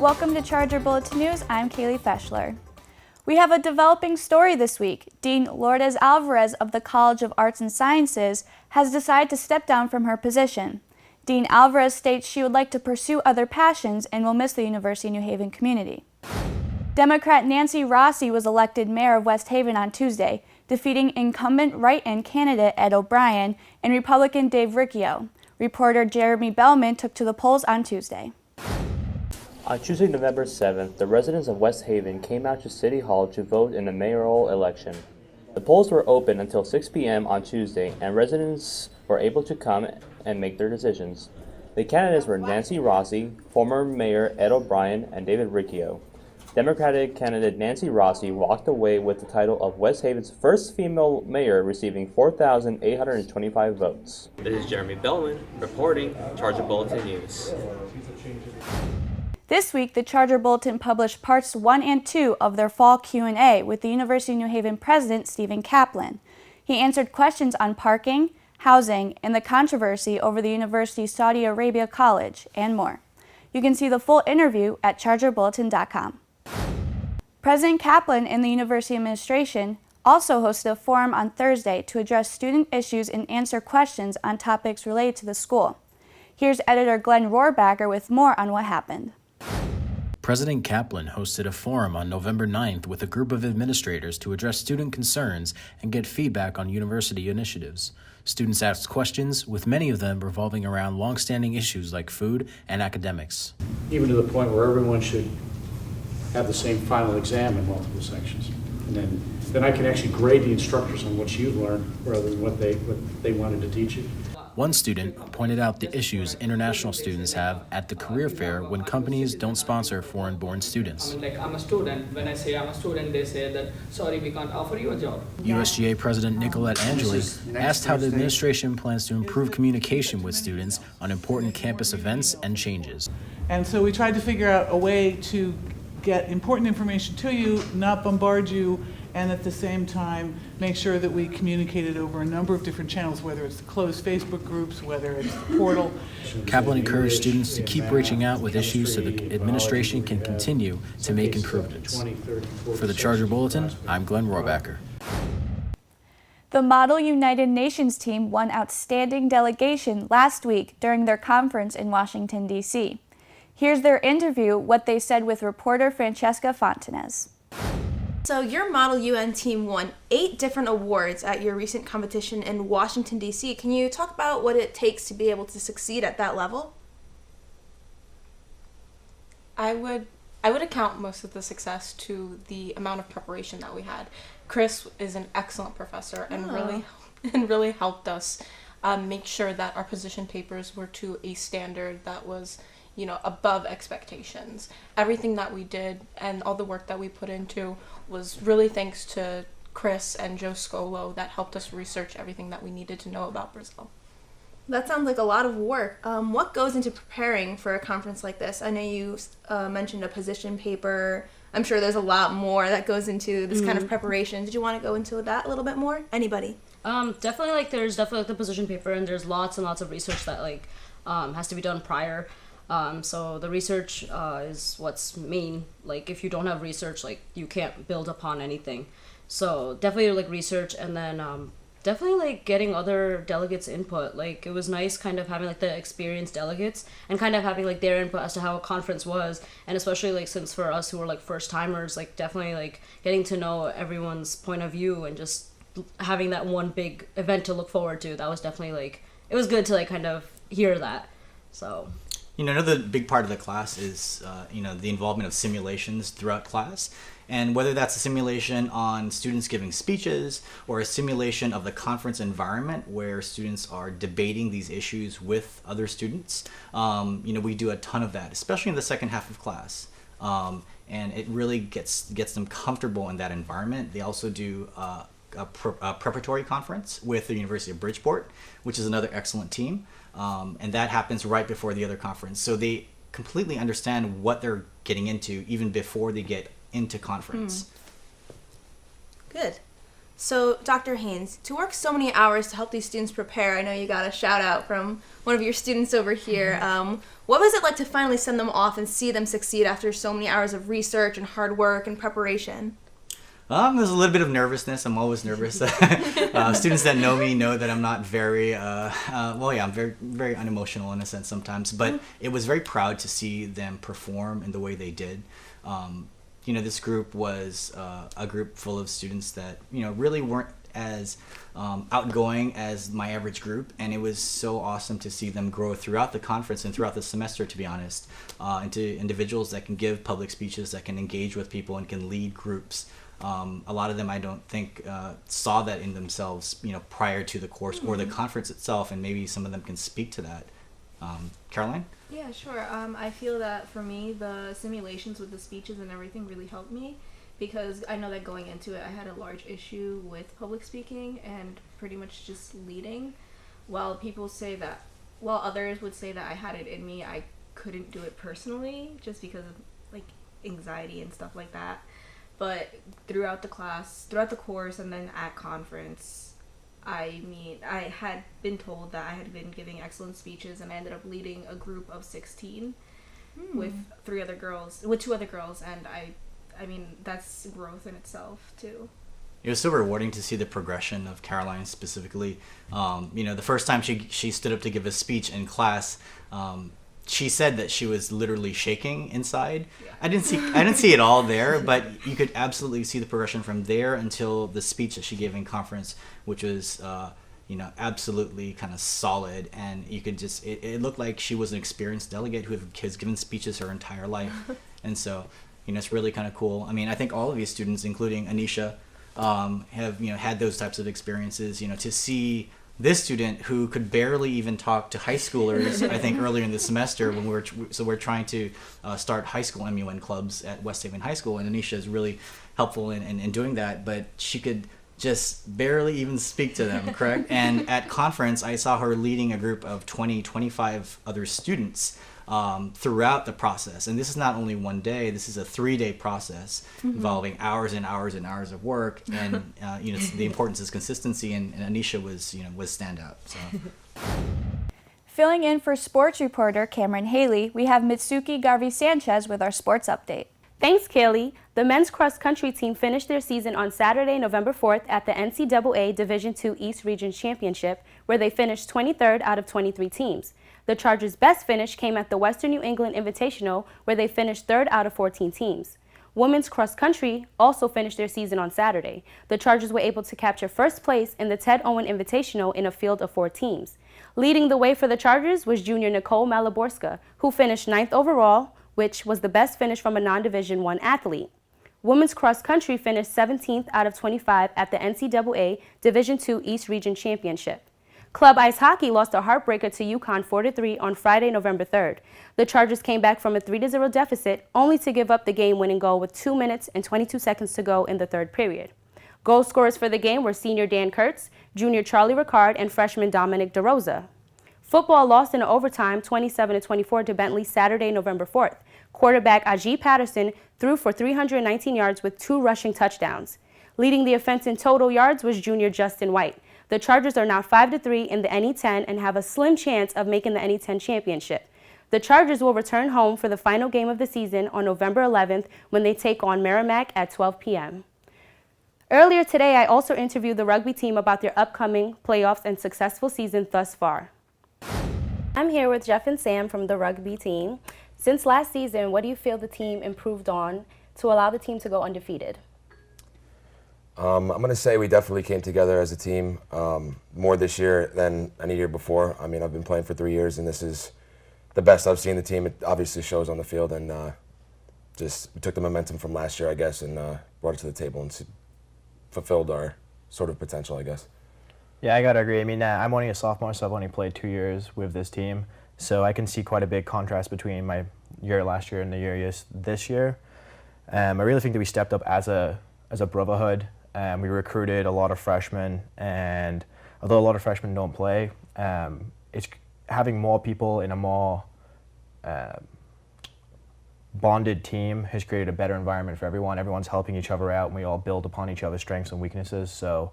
Welcome to Charger Bulletin News. I'm Kaylee Feschler. We have a developing story this week. Dean Lourdes Alvarez of the College of Arts and Sciences has decided to step down from her position. Dean Alvarez states she would like to pursue other passions and will miss the University of New Haven community. Democrat Nancy Rossi was elected mayor of West Haven on Tuesday, defeating incumbent write-in candidate Ed O'Brien and Republican Dave Riccio. Reporter Jeremy Bellman took to the polls on Tuesday. On Tuesday, November 7th, the residents of West Haven came out to City Hall to vote in the mayoral election. The polls were open until 6 p.m. on Tuesday, and residents were able to come and make their decisions. The candidates were Nancy Rossi, former Mayor Ed O'Brien, and David Riccio. Democratic candidate Nancy Rossi walked away with the title of West Haven's first female mayor, receiving 4,825 votes. This is Jeremy Bellman reporting Charger Bulletin News. This week, the Charger Bulletin published parts 1 and 2 of their fall Q&A with the University of New Haven president, Stephen Kaplan. He answered questions on parking, housing, and the controversy over the university's Saudi Arabia College, and more. You can see the full interview at chargerbulletin.com. President Kaplan and the university administration also hosted a forum on Thursday to address student issues and answer questions on topics related to the school. Here's editor Glenn Rohrbacher with more on what happened. President Kaplan hosted a forum on November 9th with a group of administrators to address student concerns and get feedback on university initiatives. Students asked questions, with many of them revolving around long-standing issues like food and academics. Even to the point where everyone should have the same final exam in multiple sections. And then I can actually grade the instructors on what you've learned rather than what they wanted to teach you. One student pointed out the issues international students have at the career fair when companies don't sponsor foreign-born students. I'm a student. When I say I'm a student, they say that, sorry, we can't offer you a job. USGA President Nicolette Angeli asked how the administration plans to improve communication with students on important campus events and changes. And so we tried to figure out a way to get important information to you, not bombard you, and at the same time make sure that we communicated over a number of different channels, whether it's the closed Facebook groups, whether it's the portal. Kaplan encouraged students to keep reaching out with issues so the administration can continue to make improvements. For the Charger Bulletin, I'm Glenn Rohrbacher. The Model United Nations team won Outstanding Delegation last week during their conference in Washington, D.C. Here's their interview, what they said with reporter Francesca Fontanez. So your Model UN team won 8 different awards at your recent competition in Washington, D.C. Can you talk about what it takes to be able to succeed at that level? I would account most of the success to the amount of preparation that we had. Chris is an excellent professor and really helped us make sure that our position papers were to a standard that was, above expectations. Everything that we did and all the work that we put into was really thanks to Chris and Joe Scolo that helped us research everything that we needed to know about Brazil. That sounds like a lot of work. What goes into preparing for a conference like this? I know you mentioned a position paper. I'm sure there's a lot more that goes into this kind of preparation. Did you want to go into that a little bit more? Anybody? Definitely, there's definitely the position paper, and there's lots and lots of research that has to be done prior. So the research is what's main. If you don't have research, you can't build upon anything. So definitely research, and then definitely getting other delegates' input. It was nice kind of having the experienced delegates and kind of having their input as to how a conference was, and especially since for us who were first timers, definitely getting to know everyone's point of view and just having that one big event to look forward to. That was definitely it was good to kind of hear that. So. Another big part of the class is, the involvement of simulations throughout class. And whether that's a simulation on students giving speeches or a simulation of the conference environment where students are debating these issues with other students, we do a ton of that, especially in the second half of class. And it really gets them comfortable in that environment. They also do a preparatory conference with the University of Bridgeport, which is another excellent team. And that happens right before the other conference. So they completely understand what they're getting into even before they get into conference. Good. So, Dr. Haynes, to work so many hours to help these students prepare, I know you got a shout out from one of your students over here. What was it like to finally send them off and see them succeed after so many hours of research and hard work and preparation? There's a little bit of nervousness. I'm always nervous. Students that know me know that I'm not very, I'm very, very unemotional in a sense sometimes. But it was very proud to see them perform in the way they did. This group was a group full of students that, really weren't as outgoing as my average group. And it was so awesome to see them grow throughout the conference and throughout the semester, to be honest, into individuals that can give public speeches, that can engage with people and can lead groups. A lot of them I don't think saw that in themselves, prior to the course or the conference itself, and maybe some of them can speak to that. Caroline? Yeah, sure. I feel that for me, the simulations with the speeches and everything really helped me, because I know that going into it, I had a large issue with public speaking and pretty much just leading. While others would say that I had it in me, I couldn't do it personally just because of anxiety and stuff like that. But throughout the course, and then at conference, I had been told that I had been giving excellent speeches, and I ended up leading a group of 16 with two other girls, and I mean, that's growth in itself too. It was so rewarding to see the progression of Caroline specifically. The first time she stood up to give a speech in class, she said that she was literally shaking inside. Yeah. I didn't see it all there, but you could absolutely see the progression from there until the speech that she gave in conference, which was absolutely kind of solid, and you could just it looked like she was an experienced delegate who has given speeches her entire life. And so it's really kind of cool. I mean, I think all of these students, including Anisha, have had those types of experiences. To see this student who could barely even talk to high schoolers, I think earlier in the semester when we're trying to start high school MUN clubs at West Haven High School, and Anisha is really helpful in doing that, but she could just barely even speak to them, correct? And at conference, I saw her leading a group of 25 other students throughout the process. And this is not only one day, this is a 3-day process involving hours and hours and hours of work. And, the importance is consistency, and Anisha was standout. So. Filling in for sports reporter Cameron Haley, we have Mitsuki Garvey-Sanchez with our sports update. Thanks, Kaylee. The men's cross-country team finished their season on Saturday, November 4th at the NCAA Division II East Region Championship, where they finished 23rd out of 23 teams. The Chargers' best finish came at the Western New England Invitational, where they finished 3rd out of 14 teams. Women's cross-country also finished their season on Saturday. The Chargers were able to capture first place in the Ted Owen Invitational in a field of 4 teams. Leading the way for the Chargers was junior Nicole Malaborska, who finished 9th overall, which was the best finish from a non-Division I athlete. Women's cross-country finished 17th out of 25 at the NCAA Division II East Region Championship. Club ice hockey lost a heartbreaker to UConn 4-3 on Friday, November 3rd. The Chargers came back from a 3-0 deficit, only to give up the game-winning goal with 2 minutes and 22 seconds to go in the third period. Goal scorers for the game were senior Dan Kurtz, junior Charlie Ricard, and freshman Dominic DeRosa. Football lost in overtime 27-24 to Bentley Saturday, November 4th. Quarterback Ajee Patterson threw for 319 yards with 2 rushing touchdowns. Leading the offense in total yards was junior Justin White. The Chargers are now 5-3 in the NE10 and have a slim chance of making the NE10 championship. The Chargers will return home for the final game of the season on November 11th when they take on Merrimack at 12 p.m. Earlier today, I also interviewed the rugby team about their upcoming playoffs and successful season thus far. I'm here with Jeff and Sam from the rugby team. Since last season, what do you feel the team improved on to allow the team to go undefeated? I'm going to say we definitely came together as a team more this year than any year before. I mean, I've been playing for 3 years, and this is the best I've seen the team. It obviously shows on the field, and we took the momentum from last year, I guess, and brought it to the table and fulfilled our sort of potential, I guess. Yeah, I got to agree. I mean, I'm only a sophomore, so I've only played 2 years with this team. So I can see quite a big contrast between my year last year and the year this year. I really think that we stepped up as a brotherhood. We recruited a lot of freshmen, and although a lot of freshmen don't play, it's having more people in a more bonded team has created a better environment for everyone. Everyone's helping each other out, and we all build upon each other's strengths and weaknesses. So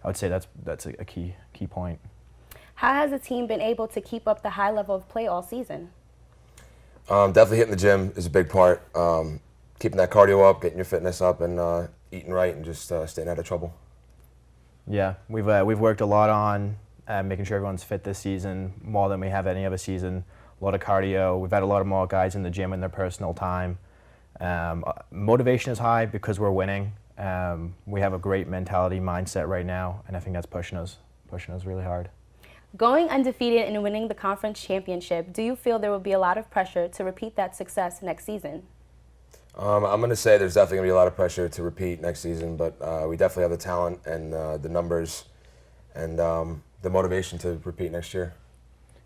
I would say that's a key point. How has the team been able to keep up the high level of play all season? Definitely hitting the gym is a big part. Keeping that cardio up, getting your fitness up, and eating right, and just staying out of trouble. Yeah, we've worked a lot on making sure everyone's fit this season, more than we have any other season. A lot of cardio. We've had a lot of more guys in the gym in their personal time. Motivation is high because we're winning. We have a great mentality mindset right now, and I think that's pushing us really hard. Going undefeated and winning the conference championship, do you feel there will be a lot of pressure to repeat that success next season? I'm going to say there's definitely going to be a lot of pressure to repeat next season, but we definitely have the talent and the numbers and the motivation to repeat next year.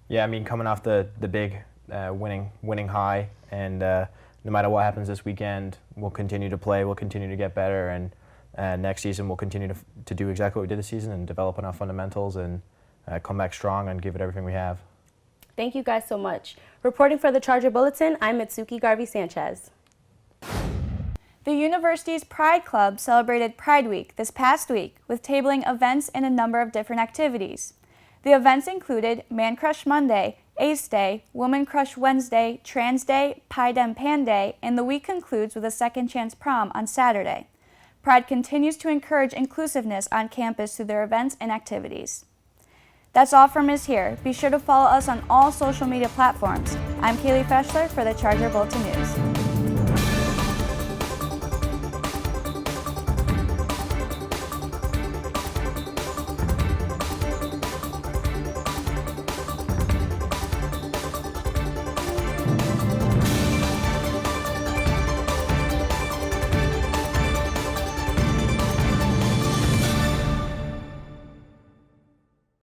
Yeah, I mean, coming off the big winning high, and no matter what happens this weekend, we'll continue to play, we'll continue to get better, and next season we'll continue to do exactly what we did this season and develop on our fundamentals and come back strong and give it everything we have. Thank you guys so much. Reporting for the Charger Bulletin, I'm Mitsuki Garvey-Sanchez. The university's Pride Club celebrated Pride Week this past week with tabling events and a number of different activities. The events included Man Crush Monday, Ace Day, Woman Crush Wednesday, Trans Day, Pi Dem Pan Day, and the week concludes with a Second Chance Prom on Saturday. Pride continues to encourage inclusiveness on campus through their events and activities. That's all from us here. Be sure to follow us on all social media platforms. I'm Kaylee Feshler for the Charger Bulletin News.